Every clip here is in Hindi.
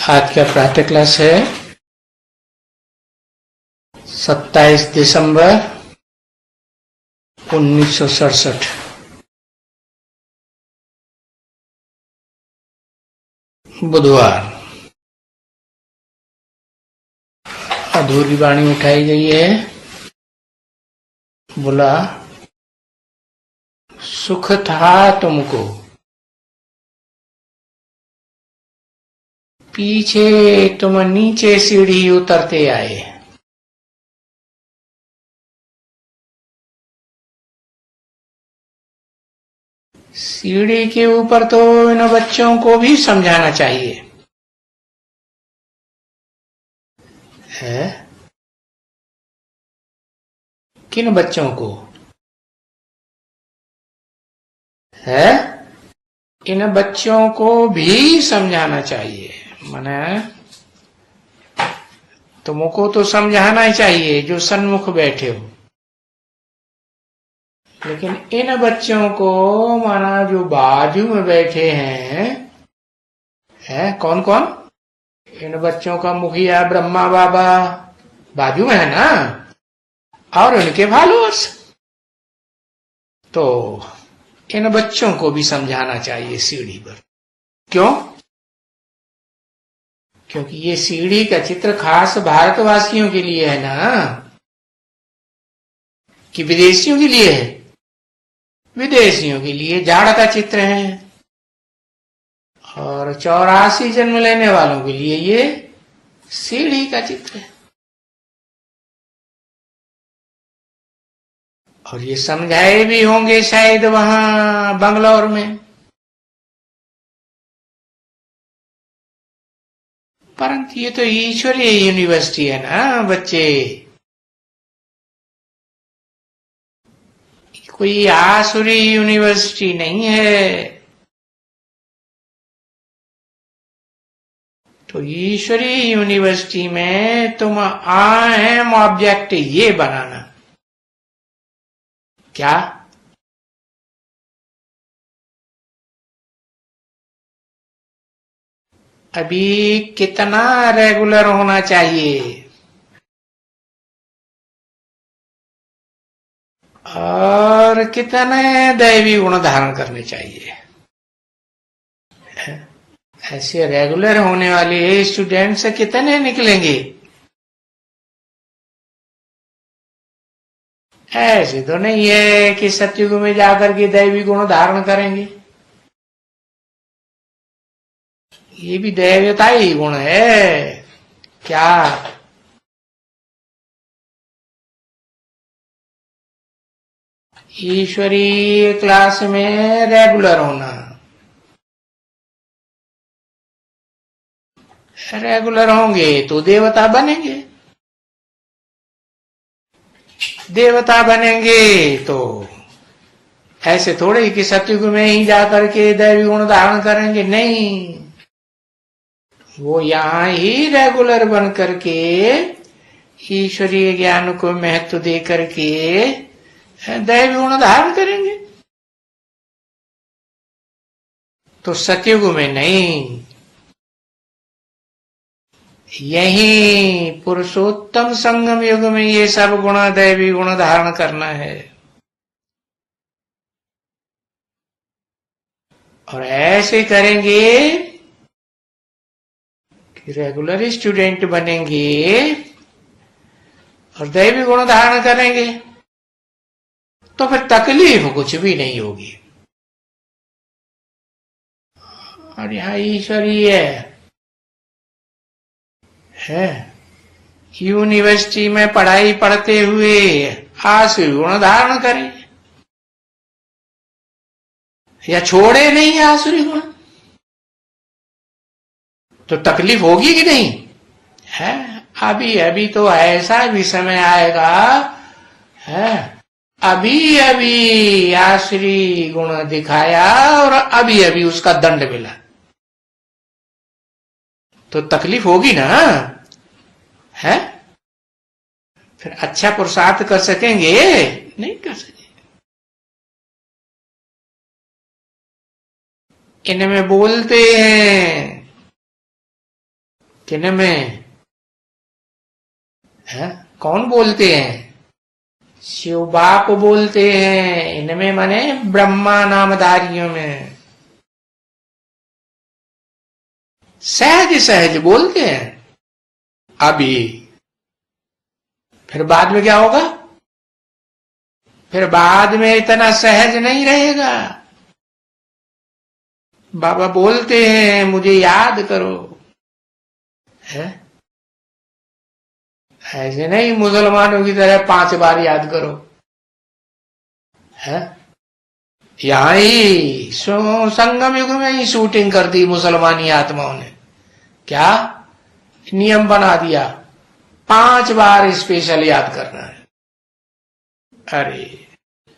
आज का प्रातः क्लास है 27 दिसंबर 1967 बुधवार। अधूरी वाणी उठाई गई है। बोला, सुख था तुमको, पीछे तुम नीचे सीढ़ी उतरते आए। सीढ़ी के ऊपर तो इन बच्चों को भी समझाना चाहिए है। किन बच्चों को है? इन बच्चों को भी समझाना चाहिए। माने तुमको तो समझाना ही चाहिए जो सन्मुख बैठे हो, लेकिन इन बच्चों को माना जो बाजू में बैठे हैं कौन कौन? इन बच्चों का मुखिया ब्रह्मा बाबा बाजू में है ना, और उनके फॉलोअर्स। तो इन बच्चों को भी समझाना चाहिए सीढ़ी पर। क्यों? क्योंकि ये सीढ़ी का चित्र खास भारतवासियों के लिए है ना, कि विदेशियों के लिए है? विदेशियों के लिए झाड़ का चित्र है, और 84 जन्म लेने वालों के लिए ये सीढ़ी का चित्र है। और ये समझाए भी होंगे शायद वहां बंगलौर में, परंतु ये तो ईश्वरीय यूनिवर्सिटी है ना बच्चे, कोई आसुरी यूनिवर्सिटी नहीं है। तो ईश्वरीय यूनिवर्सिटी में तुम अहम ऑब्जेक्ट ये बनाना, क्या? अभी कितना रेगुलर होना चाहिए और कितने दैवी गुण धारण करने चाहिए? ऐसे रेगुलर होने वाले स्टूडेंट से कितने निकलेंगे? ऐसे तो नहीं है कि सतयुग में जाकर के दैवी गुण धारण करेंगे। ये भी दैवता ही गुण है क्या? ईश्वरीय क्लास में रेगुलर होना, रेगुलर होंगे तो देवता बनेंगे। देवता बनेंगे तो ऐसे थोड़े ही कि सतयुग में ही जाकर के दैवी गुण धारण करेंगे, नहीं। वो यहां ही रेगुलर बन करके ईश्वरीय ज्ञान को महत्व दे करके दैवी गुण धारण करेंगे। तो सतयुग में नहीं, यही पुरुषोत्तम संगम युग में ये सब गुण दैवी गुण धारण करना है। और ऐसे करेंगे कि रेगुलर स्टूडेंट बनेंगे और दैवी गुण धारण करेंगे, तो फिर तकलीफ कुछ भी नहीं होगी। और यहां ईश्वरीय है, यूनिवर्सिटी में पढ़ाई पढ़ते हुए आसुरी गुण धारण करें या छोड़े नहीं आसुरी गुण, तो तकलीफ होगी कि नहीं है? अभी अभी तो ऐसा भी समय आएगा है, अभी अभी आसुरी गुण दिखाया और अभी अभी उसका दंड मिला, तो तकलीफ होगी ना है? फिर अच्छा पुरुषार्थ कर सकेंगे? नहीं कर सकेंगे। इनमें बोलते हैं किन में है? कौन बोलते हैं? शिव बाप बोलते हैं। इनमें माने ब्रह्मा नामधारियों में सहज सहज बोलते हैं अभी। फिर बाद में क्या होगा? फिर बाद में इतना सहज नहीं रहेगा। बाबा बोलते हैं मुझे याद करो, है? ऐसे नहीं मुसलमानों की तरह 5 बार याद करो, है? यहां ही संगम युग में ही शूटिंग कर दी मुसलमानी आत्माओं ने। क्या नियम बना दिया? 5 बार स्पेशल याद करना है। अरे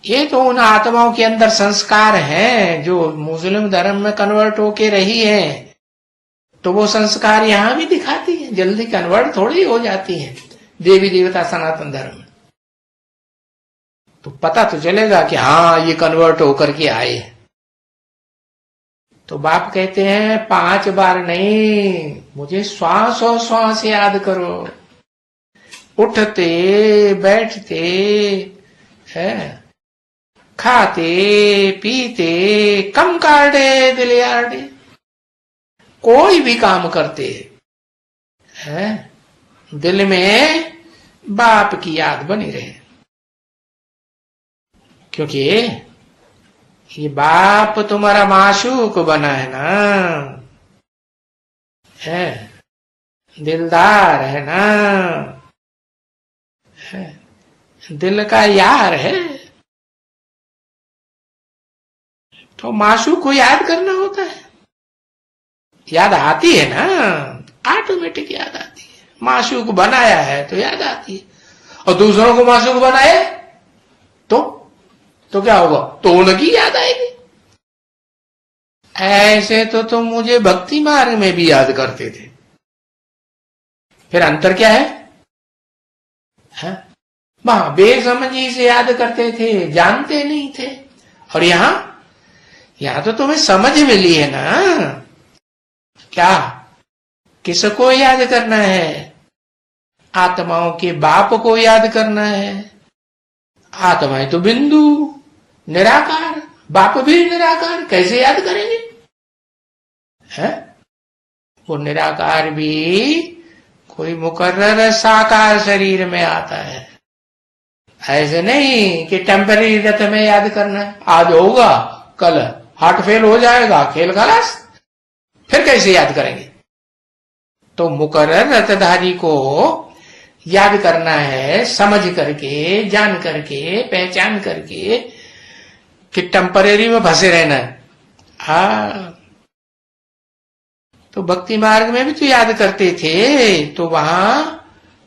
ये तो उन आत्माओं के अंदर संस्कार हैं जो मुस्लिम धर्म में कन्वर्ट होके रही हैं, तो वो संस्कार यहां भी दिखाती है। जल्दी कन्वर्ट थोड़ी हो जाती है देवी देवता सनातन धर्म में। तो पता तो चलेगा कि हाँ ये कन्वर्ट होकर के आए। तो बाप कहते हैं 5 बार नहीं, मुझे श्वास और श्वास याद करो। उठते बैठते है, खाते पीते, कम काटे दिल यार्डे, कोई भी काम करते है दिल में बाप की याद बनी रहे। क्योंकि ये बाप तुम्हारा माशूक बना है ना, है दिलदार है ना, है दिल का यार है। तो माशूक को याद करना होता है। याद आती है ना, ऑटोमेटिक याद आती है। माशूक बनाया है तो याद आती है। और दूसरों को माशूक बनाए तो क्या होगा? तो उनकी याद आएगी। ऐसे तो तुम मुझे भक्ति मार्ग में भी याद करते थे। फिर अंतर क्या है? वहां बेसमझी से याद करते थे, जानते नहीं थे। और यहां तो तुम्हें समझ मिली है ना। क्या किसको याद करना है? आत्माओं के बाप को याद करना है। आत्माएं तो बिंदु निराकार, बाप भी निराकार, कैसे याद करेंगे? है वो निराकार भी कोई मुकर्रर साकार शरीर में आता है। ऐसे नहीं कि टेम्पररी रथ में याद करना है। आज होगा कल हार्ट फेल हो जाएगा, खेल खलास, फिर कैसे याद करेंगे? तो मुकर्रर रथधारी को याद करना है समझ करके, जान करके, पहचान करके, कि टेम्परेरी में फंसे रहना है। तो भक्ति मार्ग में भी तो याद करते थे, तो वहां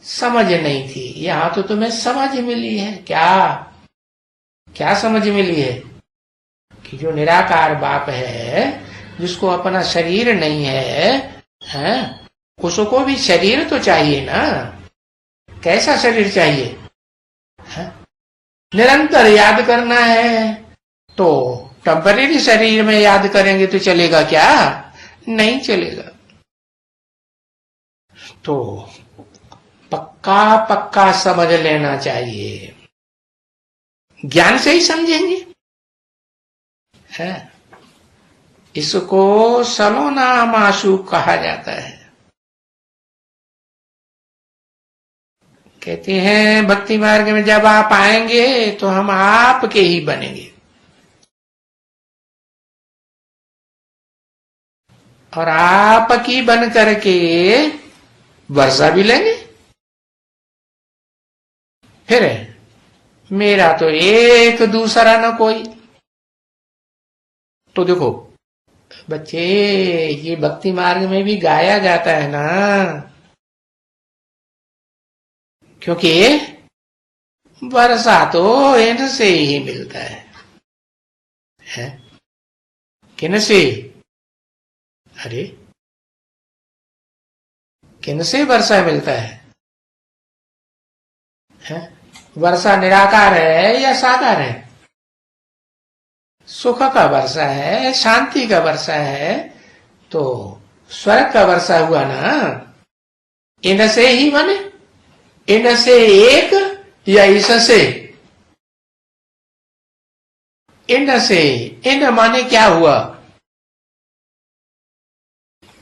समझ नहीं थी। यहां तो तुम्हें समझ मिली है। क्या समझ मिली है? कि जो निराकार बाप है, जिसको अपना शरीर नहीं है, उसको भी शरीर तो चाहिए ना। कैसा शरीर चाहिए? निरंतर याद करना है। तो टेम्परेरी शरीर में याद करेंगे तो चलेगा क्या? नहीं चलेगा। तो पक्का समझ लेना चाहिए। ज्ञान से ही समझेंगे। है इसको सलोना माशूक कहा जाता है। कहते हैं भक्ति मार्ग में जब आप आएंगे तो हम आपके ही बनेंगे, और आपकी बन करके वर्षा भी लेंगे। फिर मेरा तो एक दूसरा न कोई। तो देखो बच्चे, ये भक्ति मार्ग में भी गाया जाता है ना, क्योंकि वर्षा तो इनसे ही मिलता है? किनसे? अरे किनसे वर्षा मिलता है? वर्षा निराकार है या साकार है? सुख का वर्षा है, शांति का वर्षा है, तो स्वर्ग का वर्षा हुआ ना। इनसे ही माने इनसे एक या इससे? इनसे, इन माने क्या हुआ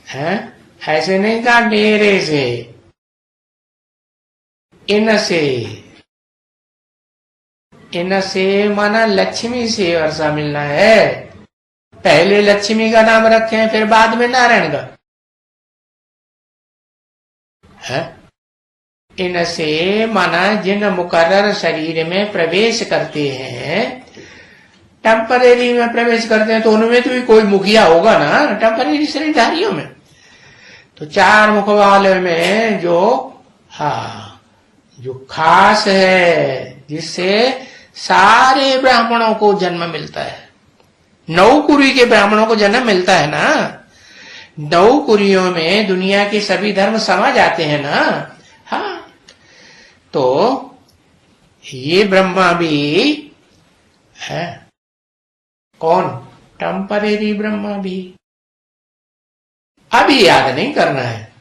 है? ऐसे नहीं कहा मेरे से, इनसे। इनसे माना लक्ष्मी से वर्षा मिलना है। पहले लक्ष्मी का नाम रखे हैं, फिर बाद में नारायण का है। इनसे माना जिन मुकर्रर शरीर में प्रवेश करते हैं, टेम्परेरी में प्रवेश करते हैं, तो उनमें तो भी कोई मुखिया होगा ना, टेम्परेरी शरीरधारियों में। तो चार मुख वाले में जो जो खास है, जिससे सारे ब्राह्मणों को जन्म मिलता है, नौकुरी के ब्राह्मणों को जन्म मिलता है ना। नौकुरियों में दुनिया के सभी धर्म समा जाते हैं ना। हाँ, तो ये ब्रह्मा भी है कौन? टेम्परेरी ब्रह्मा भी। अभी याद नहीं करना है,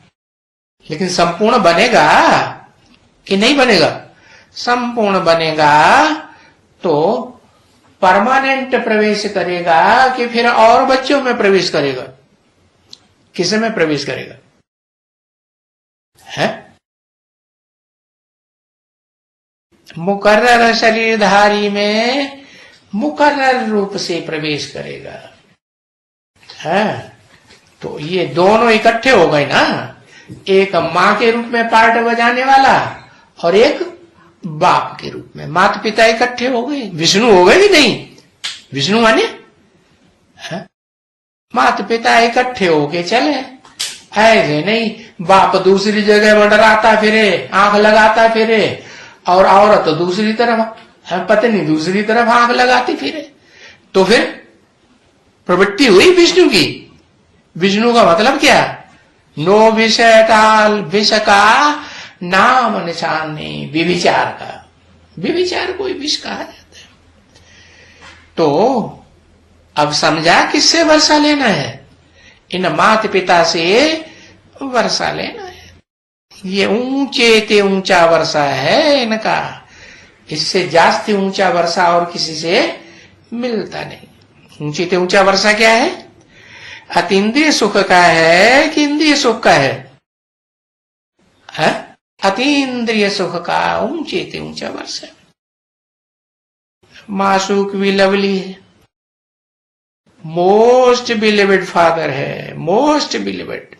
लेकिन संपूर्ण बनेगा कि नहीं बनेगा? संपूर्ण बनेगा तो परमानेंट प्रवेश करेगा कि फिर और बच्चों में प्रवेश करेगा? किस में प्रवेश करेगा है? मुकर्रर शरीरधारी में मुकर्रर रूप से प्रवेश करेगा है। तो ये दोनों इकट्ठे हो गए ना, एक मां के रूप में पार्ट बजाने वाला और एक बाप के रूप में। माता पिता इकट्ठे हो गए, विष्णु हो गए कि नहीं? विष्णु माने माता पिता इकट्ठे होके चले। ऐसे नहीं बाप दूसरी जगह मंडराता फिरे, आंख लगाता फिरे, और औरत दूसरी तरफ, पत्नी दूसरी तरफ आंख लगाती फिरे, तो फिर प्रवृत्ति हुई विष्णु की। विष्णु का मतलब क्या? नो विषय टाल विष का नाम निशान नहीं, विविचार का। विविचार कोई विष कहा जाता है। तो अब समझा किससे वर्षा लेना है? इन माता पिता से वर्षा लेना है। ये ऊंचे ते ऊंचा वर्षा है इनका, इससे जास्ती ऊंचा वर्षा और किसी से मिलता नहीं। ऊंचे ते ऊंचा वर्षा क्या है? अतीन्द्रिय सुख का है कि इंद्रिय सुख का है? अतीन्द्रिय सुख का ऊंचे ते ऊंचा वर्षा। मासूक भी लवली है, मोस्ट बिलीवेड फादर है, मोस्ट बिलीवेड।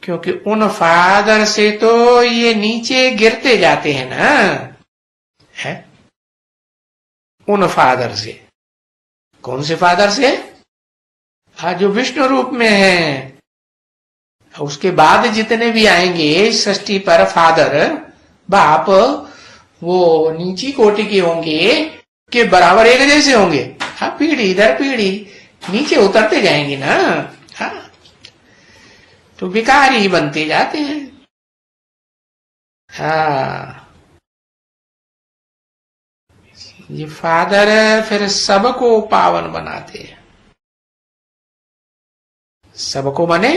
क्योंकि उन फादर से तो ये नीचे गिरते जाते हैं ना, है? उन फादर से। कौन से फादर से? जो विष्णु रूप में है। उसके बाद जितने भी आएंगे सृष्टि पर फादर, बाप, वो नीची कोटि के होंगे कि बराबर एक जैसे होंगे? हाँ, पीढ़ी दर पीढ़ी नीचे उतरते जाएंगे ना। हाँ, तो विकारी बनते जाते हैं। हाँ, ये फादर फिर सबको पावन बनाते हैं। सबको माने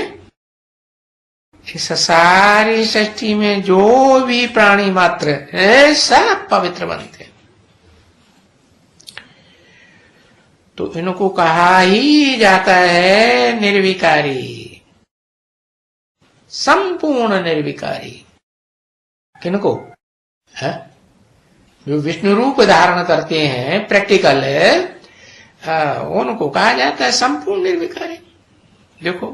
इस सारी सृष्टि में जो भी प्राणी मात्र है सब पवित्र बनते हैं। तो इनको कहा ही जाता है निर्विकारी, संपूर्ण निर्विकारी। किनको? है जो विष्णु रूप धारण करते हैं, प्रैक्टिकल है, उनको कहा जाता है संपूर्ण निर्विकारी। देखो,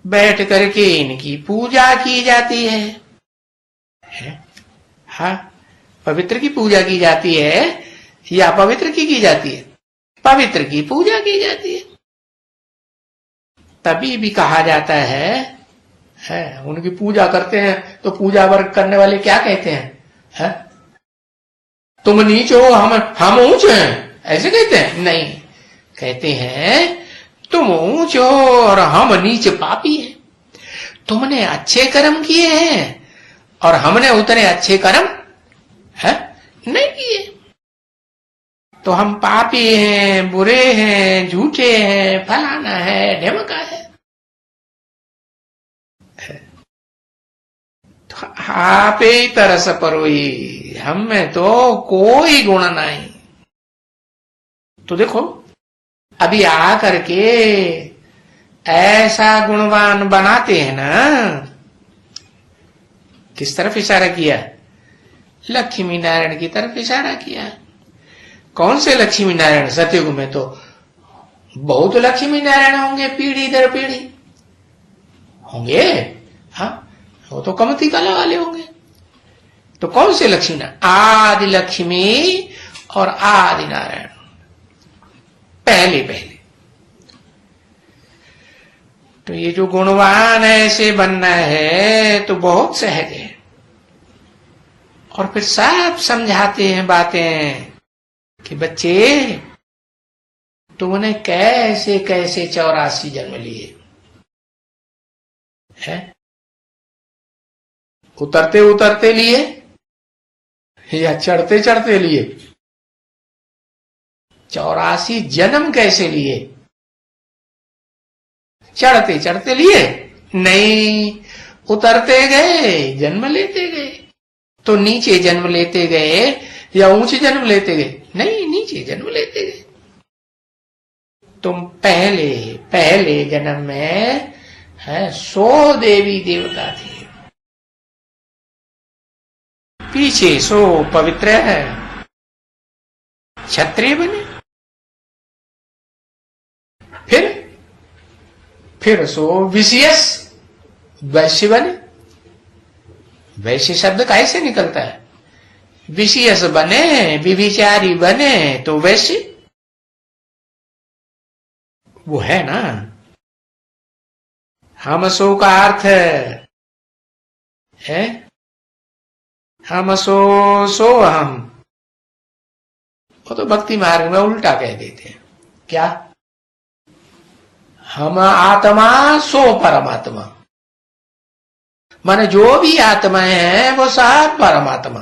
बैठ करके इनकी पूजा की जाती है? हाँ, पवित्र की पूजा की जाती है या पवित्र की जाती है? पवित्र की पूजा की जाती है। तभी भी कहा जाता है उनकी पूजा करते हैं तो पूजा वर्ग करने वाले क्या कहते हैं? तुम नीच हो, हम ऊंच हैं, ऐसे कहते हैं? नहीं, कहते हैं तुम ऊंच हो और हम नीच पापी हैं। तुमने अच्छे कर्म किए हैं और हमने उतने अच्छे कर्म नहीं किए, तो हम पापी हैं, बुरे हैं, झूठे हैं, फलाना है, ढिमका है। आप ही तरस परोई, हम में तो कोई गुण नहीं। तो देखो अभी आ करके ऐसा गुणवान बनाते हैं ना। किस तरफ इशारा किया? लक्ष्मी नारायण की तरफ इशारा किया। कौन से लक्ष्मी नारायण? सतयुग में तो बहुत लक्ष्मी नारायण होंगे, पीढ़ी दर पीढ़ी होंगे। हाँ, वो तो कमती कला वाले होंगे। तो कौन से लक्ष्मी नारायण? आदि लक्ष्मी और आदि नारायण, पहले पहले। तो ये जो गुणवान ऐसे बनना है तो बहुत सहज है। और फिर सब समझाते हैं बातें कि बच्चे तुमने कैसे कैसे 84 जन्म लिए है? उतरते उतरते लिए या चढ़ते चढ़ते लिए? 84 जन्म कैसे लिए? चढ़ते चढ़ते लिए नहीं, उतरते गए, जन्म लेते गए। तो नीचे जन्म लेते गए या ऊंचे जन्म लेते गए? नहीं, नीचे जन्म लेते गए। तुम पहले पहले जन्म में है 100 देवी देवता थे, पीछे 100 पवित्र है क्षत्रिय बने, फिर 100 विशियस वैश्य बने। वैश्य शब्द कैसे निकलता है? विशियस बने, विभिचारी बने तो वैश्य वो है ना। हम 100 का अर्थ है हम 100 हम, वो तो भक्ति मार्ग में उल्टा कह देते हैं। क्या? हम आत्मा 100 परमात्मा, माने जो भी आत्माएं हैं वो सब परमात्मा।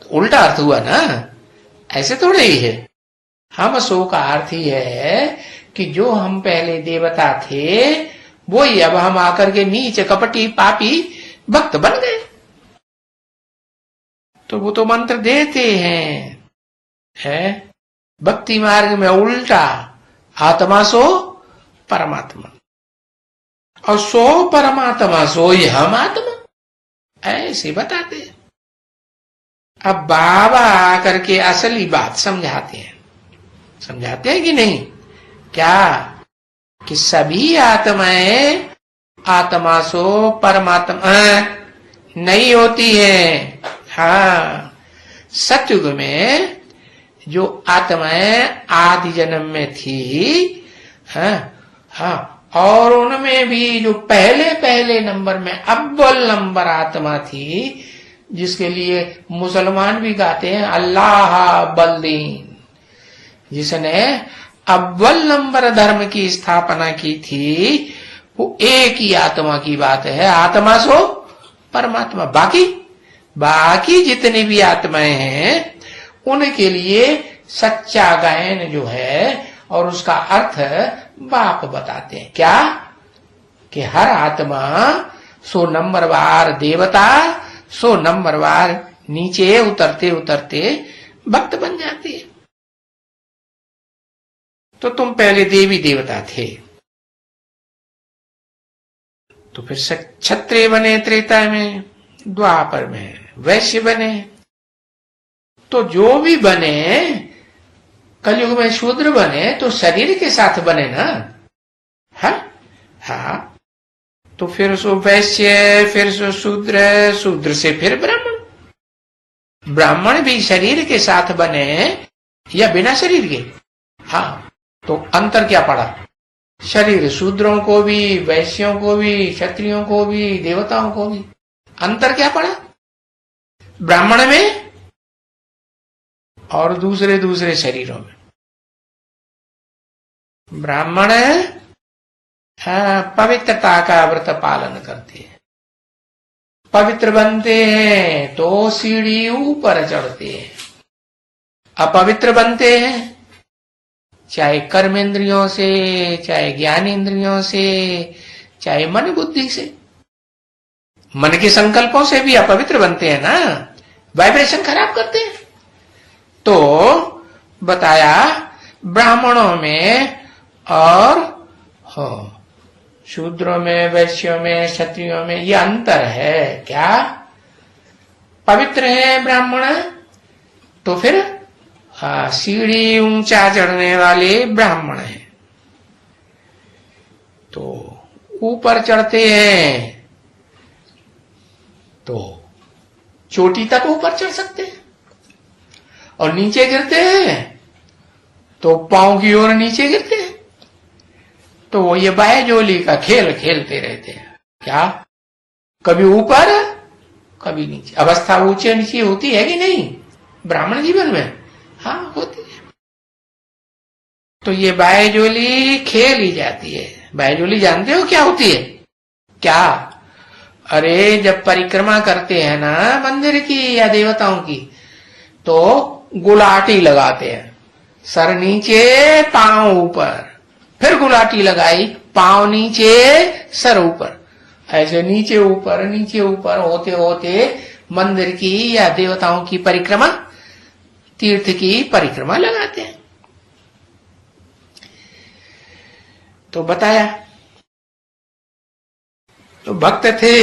तो उल्टा अर्थ हुआ ना, ऐसे थोड़े ही है। हम 100 का अर्थ ही है कि जो हम पहले देवता थे वो ही अब हम आकर के नीच कपटी पापी भक्त बन गए। तो वो तो मंत्र देते हैं है भक्ति मार्ग में उल्टा, आत्मा 100 परमात्मा, और 100 परमात्मा 100 ही हम आत्मा, ऐसे बताते हैं। अब बाबा आकर के असली बात समझाते हैं। समझाते हैं कि नहीं? क्या? कि सभी आत्माएं आत्मा 100 परमात्मा नहीं होती है। हाँ, सतयुग में जो आत्माएं आदि जन्म में थी, हाँ, और उनमें भी जो पहले पहले नंबर में अव्वल नंबर आत्मा थी, जिसके लिए मुसलमान भी गाते हैं अल्लाह बल्दीन, जिसने अव्वल नंबर धर्म की स्थापना की थी, वो एक ही आत्मा की बात है, आत्मा 100 परमात्मा। बाकी जितनी भी आत्माएं हैं उनके लिए सच्चा गायन जो है और उसका अर्थ बाप बताते हैं। क्या? कि हर आत्मा 100 नंबरवार देवता, 100 नंबरवार नीचे उतरते उतरते भक्त बन जाती है। तो तुम पहले देवी देवता थे, तो फिर क्षत्रिय बने त्रेता में, द्वापर में वैश्य बने। तो जो भी बने कलयुग में शूद्र बने तो शरीर के साथ बने ना। हाँ, तो फिर सो वैश्य, फिर सो शूद्र, शूद्र से फिर ब्राह्मण, ब्राह्मण भी शरीर के साथ बने या बिना शरीर के? हाँ, तो अंतर क्या पड़ा? शरीर शूद्रों को भी, वैश्यों को भी, क्षत्रियों को भी, देवताओं को भी। अंतर क्या पड़ा? ब्राह्मण में और दूसरे शरीरों में। ब्राह्मण पवित्रता का व्रत पालन करते हैं, पवित्र बनते हैं तो सीढ़ी ऊपर चढ़ते हैं। अपवित्र बनते हैं, चाहे कर्मेंद्रियों से, चाहे ज्ञानेंद्रियों से, चाहे मन बुद्धि से, मन के संकल्पों से भी अपवित्र बनते हैं ना, वाइब्रेशन खराब करते हैं। तो बताया ब्राह्मणों में और शूद्रों में, वैश्यों में, क्षत्रियों में ये अंतर है क्या? पवित्र है ब्राह्मण तो फिर सीढ़ी ऊंचा चढ़ने वाले ब्राह्मण हैं, तो ऊपर चढ़ते हैं तो चोटी तक ऊपर चढ़ सकते हैं, और नीचे गिरते हैं तो पांव की ओर नीचे गिरते हैं। तो वो ये बाह्यजोली का खेल खेलते रहते हैं क्या? कभी ऊपर कभी नीचे। अवस्था ऊंचे नीचे होती है कि नहीं ब्राह्मण जीवन में? हाँ होती है। तो ये बाह्यजोली खेल ही जाती है। बाह्यजोली जानते हो क्या होती है? क्या? अरे जब परिक्रमा करते हैं ना मंदिर की या देवताओं की, तो गुलाटी लगाते हैं, सर नीचे पांव ऊपर, फिर गुलाटी लगाई, पांव नीचे सर ऊपर, ऐसे नीचे ऊपर होते होते मंदिर की या देवताओं की परिक्रमा, तीर्थ की परिक्रमा लगाते हैं। तो बताया तो भक्त थे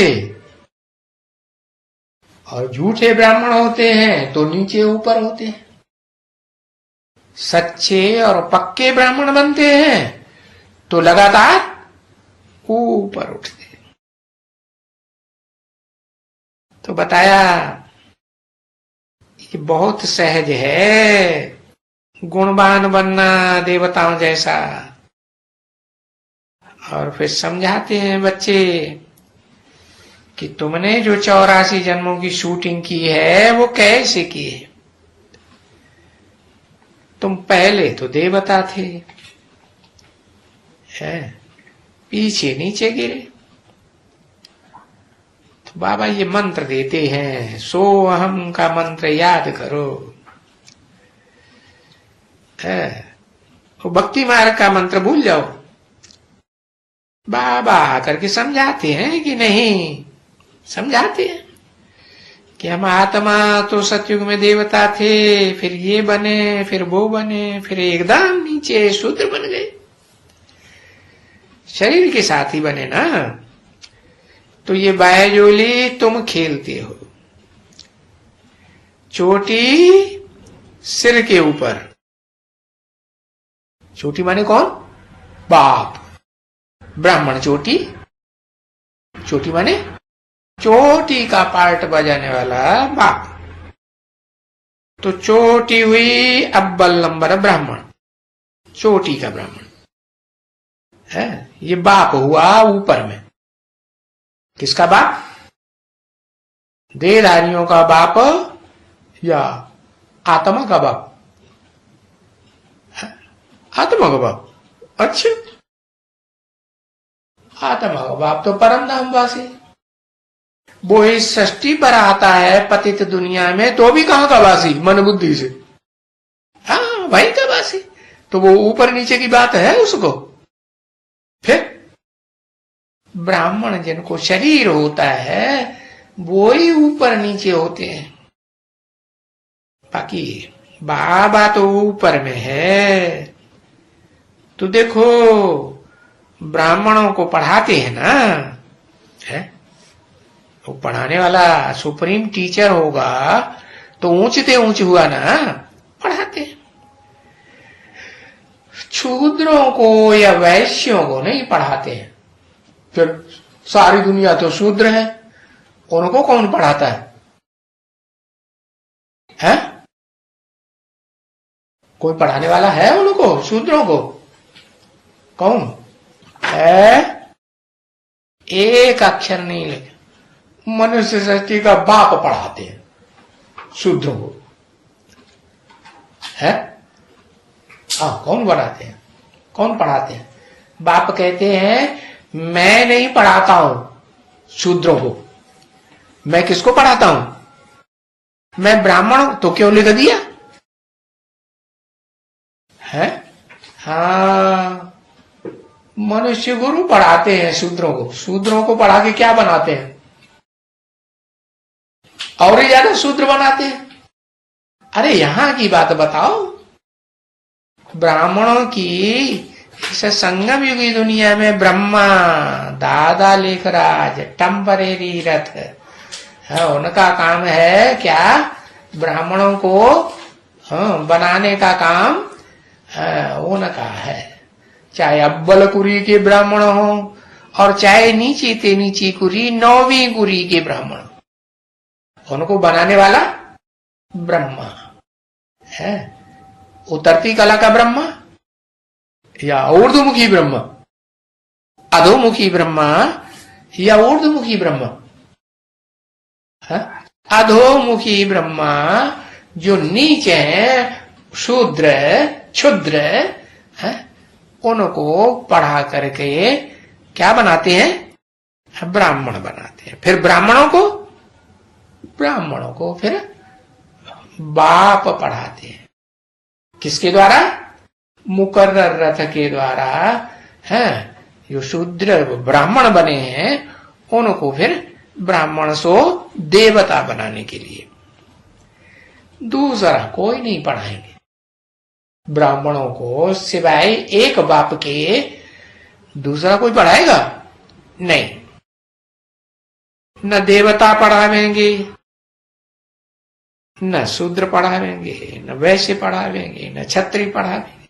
और झूठे ब्राह्मण होते हैं तो नीचे ऊपर होते हैं, सच्चे और पक्के ब्राह्मण बनते हैं तो लगातार ऊपर उठते हैं। तो बताया ये बहुत सहज है गुणवान बनना देवताओं जैसा। और फिर समझाते हैं बच्चे कि तुमने जो 84 जन्मों की शूटिंग की है वो कैसे की है? तुम पहले तो देवता थे, पीछे नीचे गिरे। तो बाबा ये मंत्र देते हैं, सो अहम का मंत्र याद करो। वो भक्ति मार्ग का मंत्र भूल जाओ। बाबा करके समझाते हैं कि नहीं? समझाते हैं कि हम आत्मा तो सतयुग में देवता थे, फिर ये बने, फिर वो बने, फिर एकदम नीचे शूद्र बन गए, शरीर के साथ ही बने ना। तो ये बाह्यजोली तुम खेलते हो। चोटी सिर के ऊपर, चोटी माने कौन? बाप। ब्राह्मण चोटी, चोटी माने चोटी का पार्ट बजाने वाला बाप। तो चोटी हुई अव्वल नंबर ब्राह्मण, चोटी का ब्राह्मण है। ये बाप हुआ ऊपर में। किसका बाप? देहधारियों का बाप या आत्मा का बाप? आत्मा का बाप। अच्छा, आत्मा का बाप तो परम धामवासी, वो इस सृष्टि पर आता है पतित दुनिया में तो भी कहां का वासी? मन बुद्धि से। हाँ वही का वासी। तो वो ऊपर नीचे की बात है उसको। फिर ब्राह्मण जिनको शरीर होता है वो ही ऊपर नीचे होते हैं, बाकी बाबा तो ऊपर में है। तो देखो ब्राह्मणों को पढ़ाते हैं ना, है वो पढ़ाने वाला सुप्रीम टीचर होगा तो ऊंचते ऊंच हुआ ना, पढ़ाते हैं। शूद्रों को या वैश्यों को नहीं पढ़ाते हैं। फिर सारी दुनिया तो शूद्र है, उनको कौन पढ़ाता है? हैं? कोई पढ़ाने वाला है उनको, शूद्रों को? कौन है? एक अक्षर नहीं लिखे। मनुष्य सृष्टि का बाप पढ़ाते हैं शूद्रों को, है? हाँ, कौन पढ़ाते हैं? कौन पढ़ाते हैं? बाप कहते हैं मैं नहीं पढ़ाता हूं शूद्रों को। मैं किसको पढ़ाता हूं? मैं ब्राह्मण हूं। तो क्यों लिख दिया है? हाँ, मनुष्य गुरु पढ़ाते हैं शूद्रों को। शूद्रों को पढ़ा के क्या बनाते हैं? और ही ज्यादा शूद्र बनाते हैं। अरे यहां की बात बताओ, ब्राह्मणों की इस संगम युगी दुनिया में ब्रह्मा दादा लेखराज टेम्परेरी रथ है, उनका काम है क्या? ब्राह्मणों को बनाने का काम उनका है। चाहे अव्वल कुरी के ब्राह्मण हो और चाहे नीची ते नीची कुरी 9वीं कुरी के ब्राह्मण, उनको बनाने वाला ब्रह्मा है। उतरती कला का ब्रह्मा या ऊर्ध्वमुखी ब्रह्मा, अधोमुखी ब्रह्मा या ऊर्ध्वमुखी ब्रह्मा? अधोमुखी ब्रह्मा जो नीचे हैं, शूद्र क्षुद्र है, उनको पढ़ा करके क्या बनाते हैं? ब्राह्मण बनाते हैं। फिर ब्राह्मणों को फिर बाप पढ़ाते हैं। किसके द्वारा? मुकर्रर रथ के द्वारा है। जो शूद्र ब्राह्मण बने हैं उनको फिर ब्राह्मण सो देवता बनाने के लिए दूसरा कोई नहीं पढ़ाएंगे। ब्राह्मणों को सिवाय एक बाप के दूसरा कोई पढ़ाएगा नहीं। न देवता पढ़ावेंगे, न शूद्र पढ़ावेंगे, न वैश्य पढ़ावेंगे, न क्षत्रिय पढ़ावेंगे।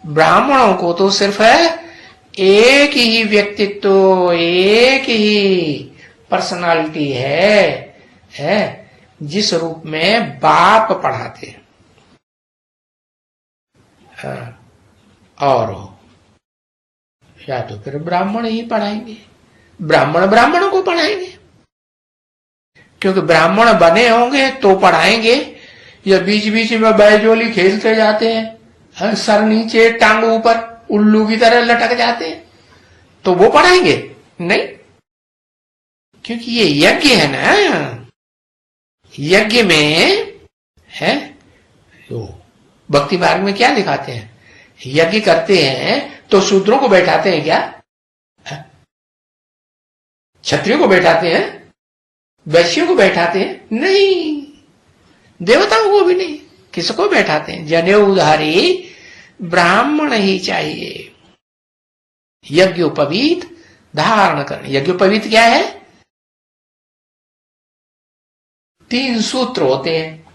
ब्राह्मणों को तो सिर्फ एक ही व्यक्तित्व, एक ही पर्सनालिटी है जिस रूप में बाप पढ़ाते हैं। और या तो फिर ब्राह्मण ही पढ़ाएंगे, ब्राह्मणों को पढ़ाएंगे, क्योंकि ब्राह्मण बने होंगे तो पढ़ाएंगे। या बीच बीच में बैजोली खेलते जाते हैं, सर नीचे टांग ऊपर उल्लू की तरह लटक जाते हैं, तो वो पढ़ाएंगे नहीं। क्योंकि ये यज्ञ है ना, यज्ञ में है। तो भक्ति मार्ग में क्या दिखाते हैं? यज्ञ करते हैं तो शूद्रों को बैठाते हैं क्या? क्षत्रियों को बैठाते हैं? वैश्यों को बैठाते हैं? नहीं, देवताओं को भी नहीं। किसको बैठाते हैं? जनेऊधारी ब्राह्मण ही चाहिए। यज्ञोपवीत धारण करने। यज्ञोपवीत क्या है? 3 सूत्र होते हैं,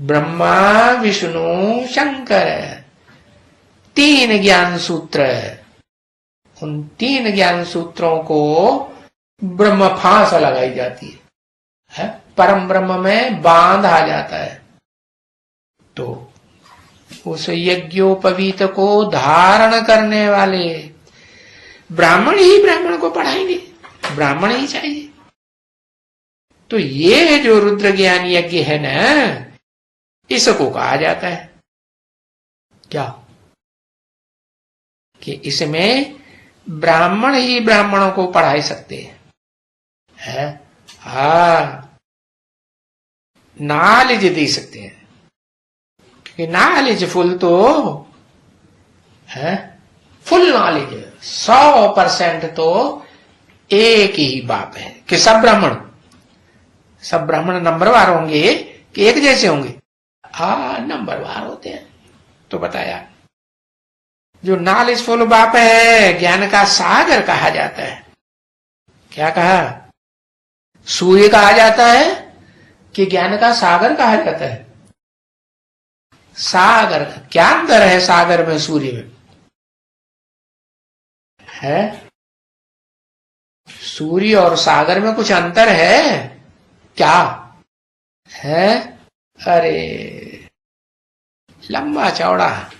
ब्रह्मा विष्णु शंकर, 3 ज्ञान सूत्र। उन 3 ज्ञान सूत्रों को ब्रह्म फांस लगाई जाती है, परम ब्रह्म में बांध आ जाता है। तो उस यज्ञोपवीत को धारण करने वाले ब्राह्मण ही ब्राह्मण को पढ़ाएंगे, ब्राह्मण ही चाहिए। तो ये जो रुद्र ज्ञान यज्ञ है ना, इसको कहा जाता है क्या? कि इसमें ब्राह्मण ही ब्राह्मणों को पढ़ा सकते हैं, नॉलेज दे सकते हैं। क्योंकि नॉलेज फुल तो है, फुल नॉलेज 100% तो एक ही बाप है। कि सब ब्राह्मण नंबरवार होंगे कि एक जैसे होंगे? नंबरवार होते हैं। तो बताया जो नॉलेज फुल बाप है, ज्ञान का सागर कहा जाता है। क्या कहा? सूर्य कहा जाता है कि ज्ञान का सागर कहा जाता है? सागर। क्या अंतर है सागर में सूर्य में? है सूर्य और सागर में कुछ अंतर है क्या? है? अरे लंबा चौड़ा है।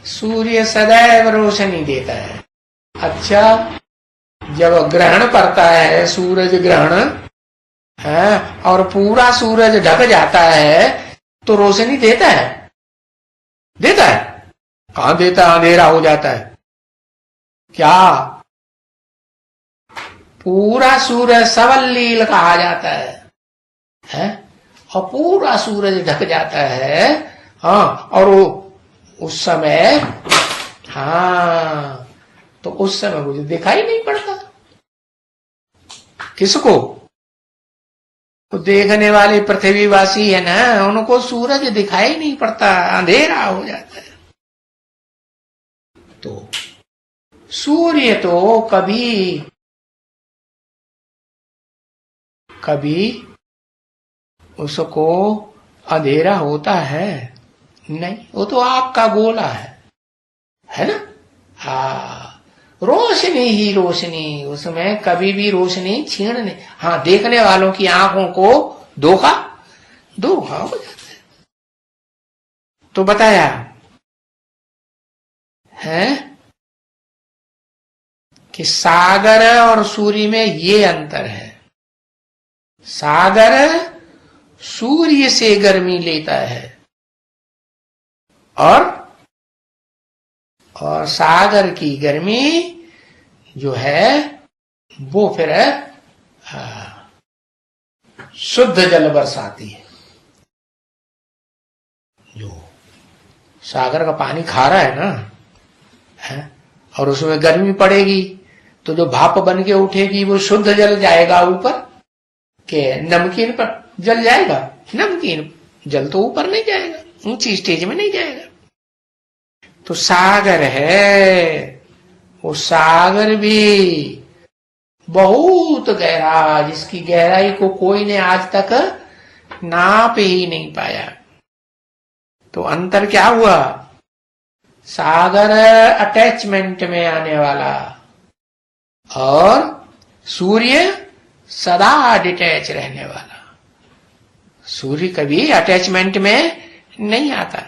सूर्य सदैव रोशनी देता है। अच्छा, जब ग्रहण पड़ता है, सूरज ग्रहण है और पूरा सूरज ढक जाता है, तो रोशनी देता है? कहां देता है? अंधेरा हो जाता है। क्या? पूरा सूरज सवल्लील कहा जाता है? और पूरा सूरज ढक जाता है। और वो उस समय हाँ, तो उस समय मुझे दिखाई नहीं पड़ता। किसको? तो देखने वाले पृथ्वीवासी है ना, उनको सूरज दिखाई नहीं पड़ता, अंधेरा हो जाता है। तो सूर्य तो कभी उसको अंधेरा होता है नहीं, वो तो आग का गोला है ना। हाँ, रोशनी ही रोशनी, उसमें कभी भी रोशनी छीण नहीं। हाँ, देखने वालों की आंखों को धोखा हो जाता है। तो बताया है कि सागर और सूर्य में ये अंतर है। सागर सूर्य से गर्मी लेता है और सागर की गर्मी जो है वो फिर शुद्ध जल बरसाती है। जो सागर का पानी खारा है ना, है, और उसमें गर्मी पड़ेगी तो जो भाप बन के उठेगी वो शुद्ध जल जाएगा ऊपर, के नमकीन पर जल जाएगा। नमकीन जल तो ऊपर नहीं जाएगा, ऊंची स्टेज में नहीं जाएगा। तो सागर है, वो सागर भी बहुत गहरा, जिसकी गहराई को कोई ने आज तक नाप ही नहीं पाया। तो अंतर क्या हुआ? सागर अटैचमेंट में आने वाला और सूर्य सदा डिटैच रहने वाला। सूर्य कभी अटैचमेंट में नहीं आता।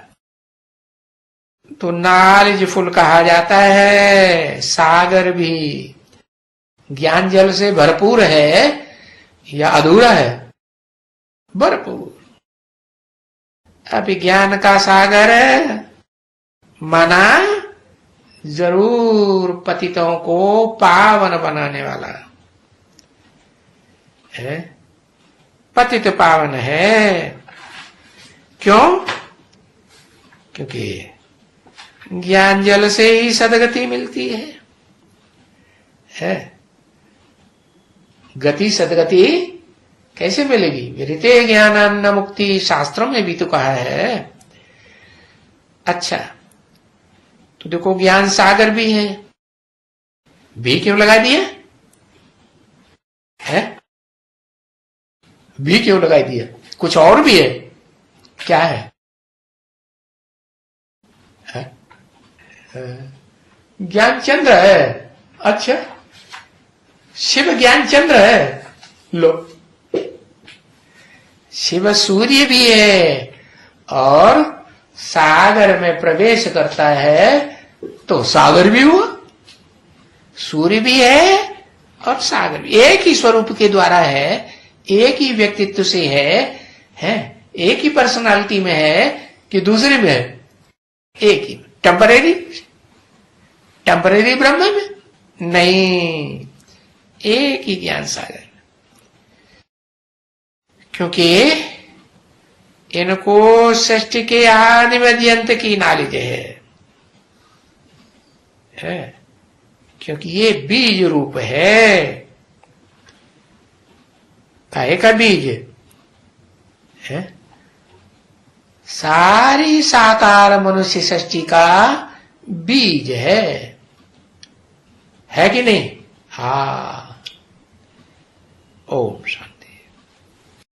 तो नॉलेजफुल कहा जाता है सागर भी। ज्ञान जल से भरपूर है या अधूरा है? भरपूर। अभिज्ञान का सागर मना जरूर पतितों को पावन बनाने वाला है। पतित पावन है। क्यों? क्योंकि ज्ञान जल से ही सदगति मिलती है। गति सदगति कैसे मिलेगी? विरते ज्ञानान्न मुक्ति, शास्त्रों में भी तो कहा है। अच्छा, तो देखो ज्ञान सागर भी है, भी क्यों लगा दिया है? भी क्यों लगाई दिया? कुछ और भी है? क्या है? ज्ञान चंद्र है। अच्छा, शिव ज्ञान चंद्र है। लो, शिव सूर्य भी है और सागर में प्रवेश करता है तो सागर भी हुआ। सूर्य भी है और सागर भी एक ही स्वरूप के द्वारा है, एक ही व्यक्तित्व से है, एक ही पर्सनालिटी में है कि दूसरे में है? एक ही। टेम्परेरी ब्रह्म में नहीं, एक ही ज्ञान सागर। क्योंकि इनको सृष्टि के आदि मध्य अंत की नॉलेज है। क्योंकि ये बीज रूप है। काहे का बीज है? सारी साकार मनुष्य सृष्टि का बीज है कि नहीं? हाँ। ओम शांति।